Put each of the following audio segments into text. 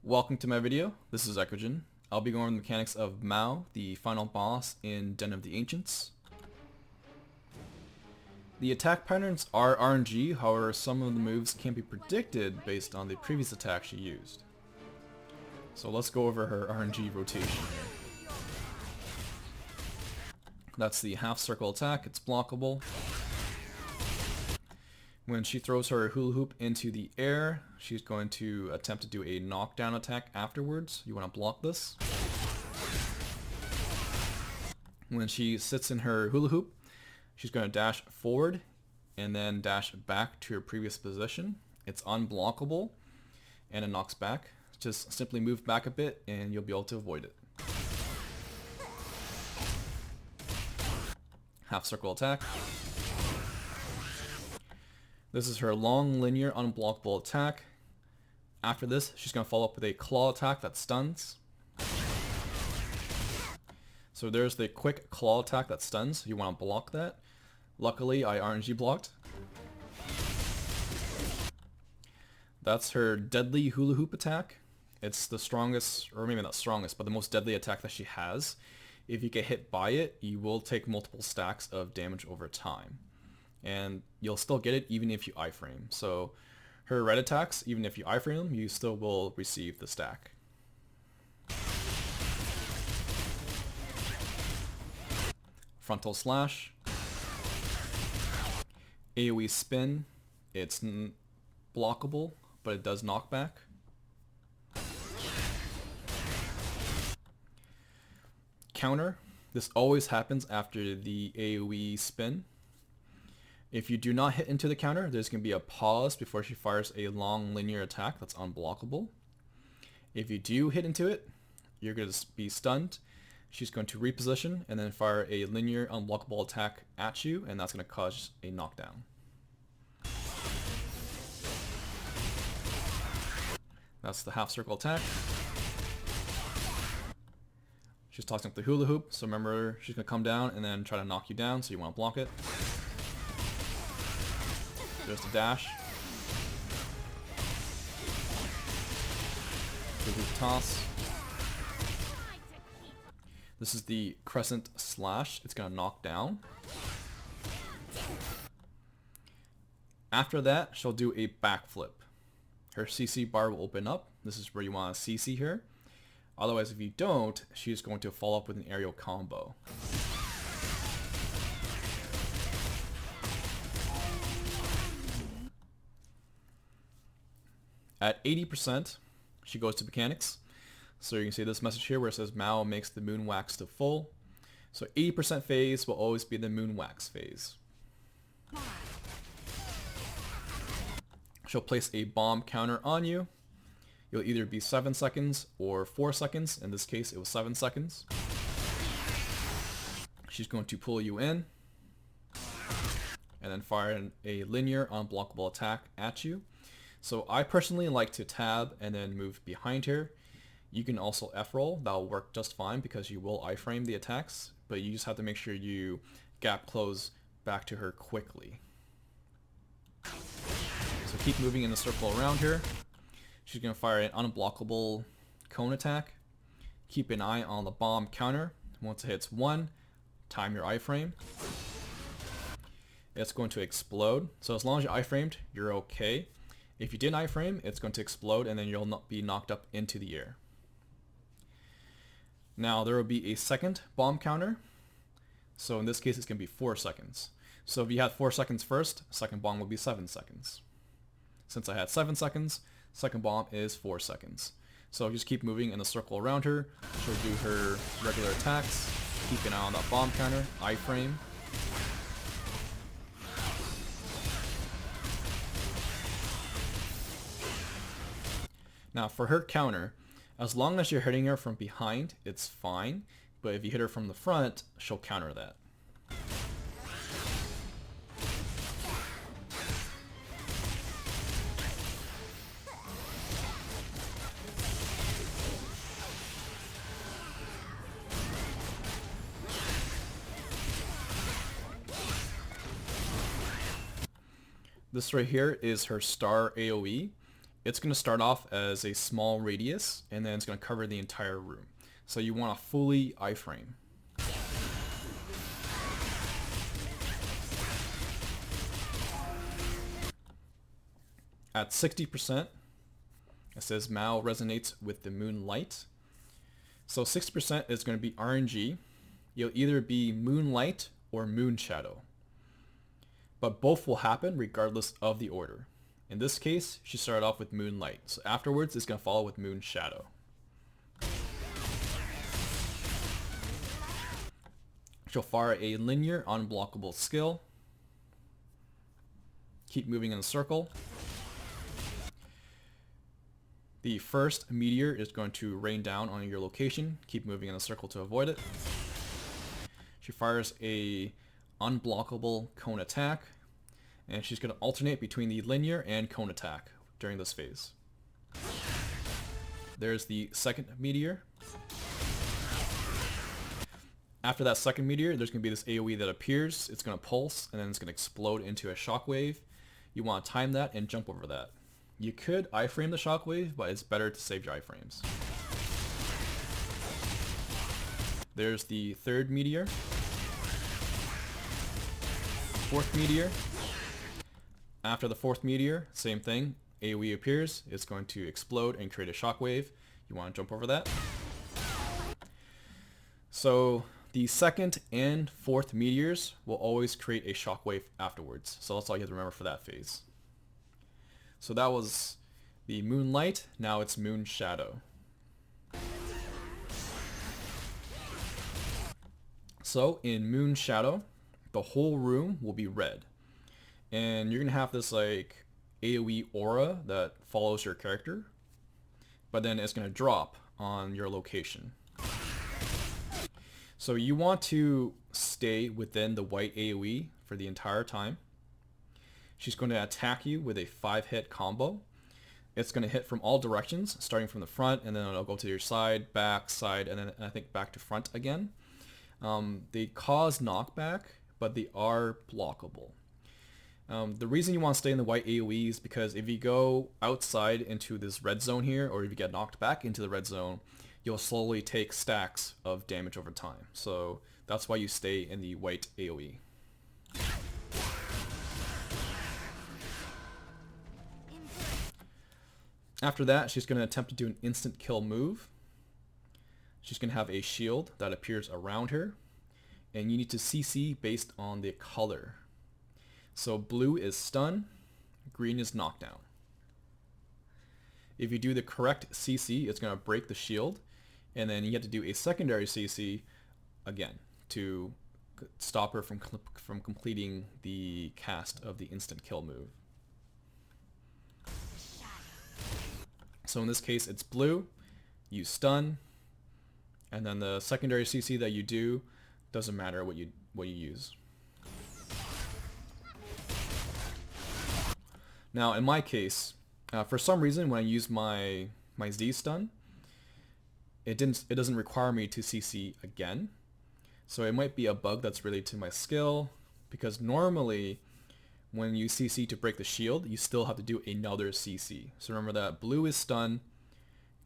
Welcome to my video. This is Eckogen. I'll be going over the mechanics of Mao, the final boss in Den of the Ancients. The attack patterns are RNG, however some of the moves can be predicted based on the previous attack she used. So let's go over her RNG rotation here. That's the half circle attack, it's blockable. When she throws her hula hoop into the air, she's going to attempt to do a knockdown attack afterwards. You want to block this. When she sits in her hula hoop, she's going to dash forward and then dash back to her previous position. It's unblockable and it knocks back. Just simply move back a bit and you'll be able to avoid it. Half circle attack. This is her long linear unblockable attack. After this, she's going to follow up with a claw attack that stuns. So there's the quick claw attack that stuns. You want to block that. Luckily, I RNG blocked. That's her deadly hula hoop attack. It's the strongest, or maybe not strongest, but the most deadly attack that she has. If you get hit by it, you will take multiple stacks of damage over time. And you'll still get it even if you iframe. So her red attacks, even if you iframe them, you still will receive the stack. Frontal Slash. Aoe Spin. It's blockable, but it does knockback. Counter. This always happens after the Aoe Spin. If you do not hit into the counter, there's going to be a pause before she fires a long linear attack that's unblockable. If you do hit into it, you're going to be stunned. She's going to reposition and then fire a linear unblockable attack at you, and that's going to cause a knockdown. That's the half circle attack. She's tossing up the hula hoop, so remember she's going to come down and then try to knock you down, so you want to block it. There's the dash. The hoop toss. This is the Crescent Slash. It's going to knock down. After that, she'll do a backflip. Her CC bar will open up. This is where you want to CC her. Otherwise, if you don't, she's going to follow up with an aerial combo. At 80%, she goes to mechanics. So you can see this message here where it says Mao makes the moon wax to full. So 80% phase will always be the moon wax phase. She'll place a bomb counter on you. You'll either be 7 seconds or 4 seconds. In this case, it was 7 seconds. She's going to pull you in and then fire a linear unblockable attack at you. So I personally like to tab and then move behind her. You can also F-roll, that'll work just fine because you will iframe the attacks, but you just have to make sure you gap close back to her quickly. So keep moving in a circle around her. She's going to fire an unblockable cone attack. Keep an eye on the bomb counter. Once it hits 1, time your iframe. It's going to explode. So as long as you iframed, you're okay. If you didn't iframe, it's going to explode and then you'll not be knocked up into the air. Now there will be a second bomb counter. So in this case, it's going to be 4 seconds. So if you had 4 seconds first, second bomb will be 7 seconds. Since I had 7 seconds, second bomb is 4 seconds. So just keep moving in a circle around her. She'll do her regular attacks. Keep an eye on that bomb counter, iframe. Now for her counter, as long as you're hitting her from behind, it's fine. But if you hit her from the front, she'll counter that. This right here is her star AoE. it's going to start off as a small radius, and then it's going to cover the entire room. So you want a fully iframe. At 60%, it says Mao resonates with the moonlight. So 60% is going to be RNG. You'll either be moonlight or moon shadow. But both will happen regardless of the order. In this case, she started off with moonlight. So afterwards, it's going to follow with moon shadow. She'll fire a linear unblockable skill. Keep moving in a circle. The first meteor is going to rain down on your location. Keep moving in a circle to avoid it. She fires a unblockable cone attack, and she's going to alternate between the linear and cone attack during this phase. There's the second meteor. After that second meteor, there's going to be this AoE that appears. It's going to pulse, and then it's going to explode into a shockwave. You want to time that and jump over that. You could iframe the shockwave, but it's better to save your iframes. There's the third meteor. Fourth meteor. After the fourth meteor, same thing. AoE appears. It's going to explode and create a shockwave. You want to jump over that. So the second and fourth meteors will always create a shockwave afterwards. So that's all you have to remember for that phase. So that was the moonlight. Now it's moon shadow. So in moon shadow, the whole room will be red. And you're going to have this like AoE aura that follows your character. But then it's going to drop on your location. So you want to stay within the white AoE for the entire time. She's going to attack you with a 5-hit combo. It's going to hit from all directions, starting from the front, and then it'll go to your side, back, side, and then I think back to front again. They cause knockback, but they are blockable. The reason you want to stay in the white AoE is because if you go outside into this red zone here, or if you get knocked back into the red zone, you'll slowly take stacks of damage over time. So that's why you stay in the white AoE. After that, she's going to attempt to do an instant kill move. She's going to have a shield that appears around her, and you need to CC based on the color. So blue is stun, green is knockdown. If you do the correct CC, it's going to break the shield, and then you have to do a secondary CC again to stop her from completing the cast of the instant kill move. So in this case, it's blue, you stun, and then the secondary CC that you do doesn't matter what you use. Now in my case, for some reason when I use my Z stun, it doesn't require me to CC again. So it might be a bug that's related to my skill, because normally when you CC to break the shield, you still have to do another CC. So remember that blue is stun,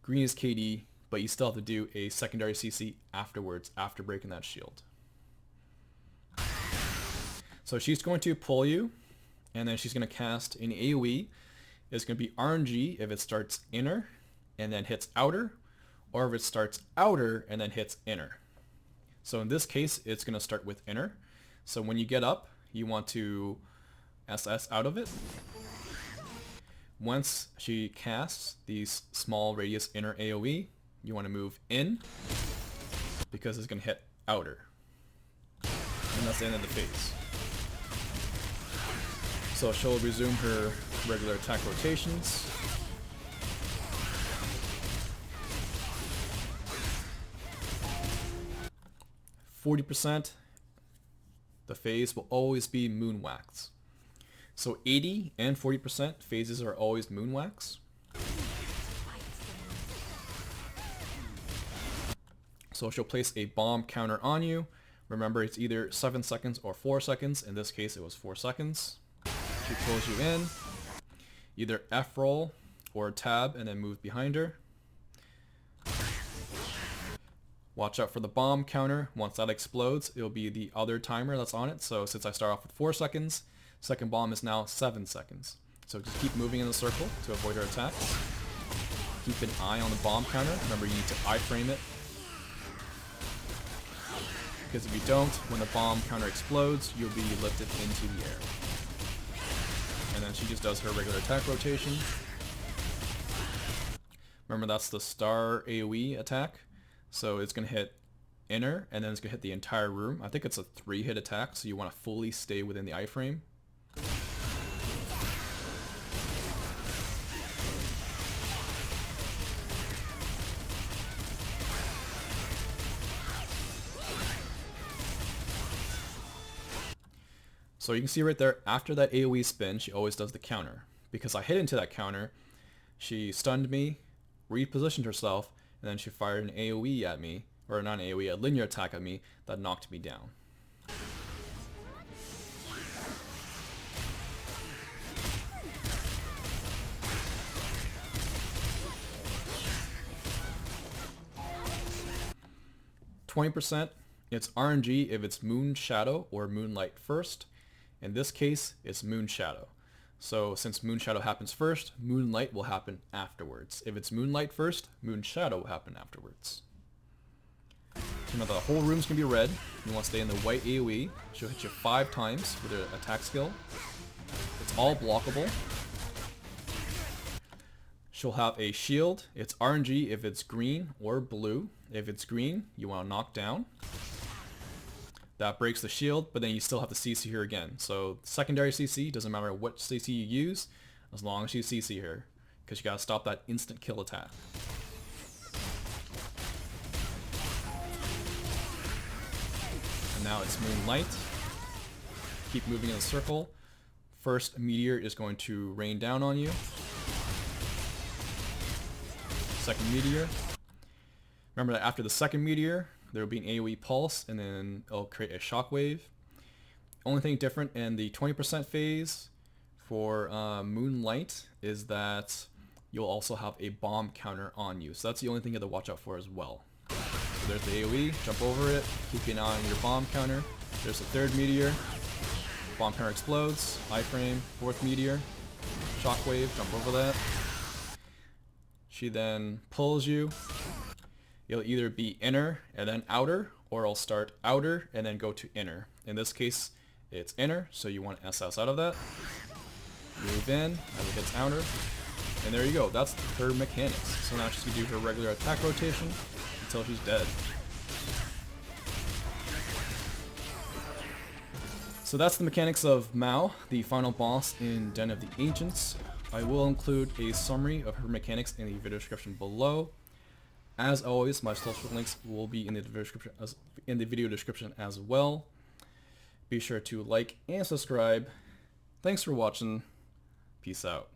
green is KD, but you still have to do a secondary CC afterwards, after breaking that shield. So she's going to pull you, and then she's going to cast an AoE. It's going to be RNG if it starts inner and then hits outer, or if it starts outer and then hits inner. So in this case, it's going to start with inner. So when you get up, you want to SS out of it. Once she casts these small radius inner AoE, you want to move in, because it's going to hit outer. And that's the end of the phase. So she'll resume her regular attack rotations. %, the phase will always be Moonwax. So 80 and 40% phases are always Moonwax. So she'll place a bomb counter on you. Remember, it's either 7 seconds or 4 seconds. In this case, it was 4 seconds. She pulls you in. Either F roll or tab and then move behind her. Watch out for the bomb counter. Once that explodes, it'll be the other timer that's on it. So since I start off with 4 seconds, second bomb is now 7 seconds. So just keep moving in the circle to avoid her attacks. Keep an eye on the bomb counter. Remember, you need to iframe it. Because if you don't, when the bomb counter explodes, you'll be lifted into the air. And then she just does her regular attack rotation. Remember, that's the star AoE attack. So it's going to hit inner, and then it's going to hit the entire room. I think it's a 3-hit attack, so you want to fully stay within the iframe. So you can see right there, after that AoE spin, she always does the counter. Because I hit into that counter, she stunned me, repositioned herself, and then she fired an AoE at me, or not an AoE, a linear attack at me that knocked me down. %, it's RNG if it's Moon Shadow or Moonlight first. In this case, it's Moon Shadow. So since Moon Shadow happens first, Moonlight will happen afterwards. If it's Moonlight first, Moon Shadow will happen afterwards. So now the whole room's going to be red. You want to stay in the white AoE. She'll hit you 5 times with her attack skill. It's all blockable. She'll have a shield. It's RNG if it's green or blue. If it's green, you want to knock down. That breaks the shield, but then you still have to CC her again. So secondary CC, doesn't matter what CC you use, as long as you CC her, because you gotta stop that instant kill attack. And now it's Moonlight. Keep moving in a circle. First meteor is going to rain down on you. Second meteor. Remember that after the second meteor, there will be an AoE pulse, and then it'll create a shockwave. Only thing different in the 20% phase for Moonlight is that you'll also have a bomb counter on you. So that's the only thing you have to watch out for as well. So there's the AoE, jump over it, keep an eye on your bomb counter. There's the third meteor, bomb counter explodes, iframe, fourth meteor, shockwave, jump over that. She then pulls you. It'll either be inner and then outer, or I'll start outer and then go to inner. In this case, it's inner, so you want to SS out of that. Move in as it hits outer. And there you go, that's her mechanics. So now she's going to do her regular attack rotation until she's dead. So that's the mechanics of Mao, the final boss in Den of the Ancients. I will include a summary of her mechanics in the video description below. As always, my social links will be in the video description as well. Be sure to like and subscribe. Thanks for watching. Peace out.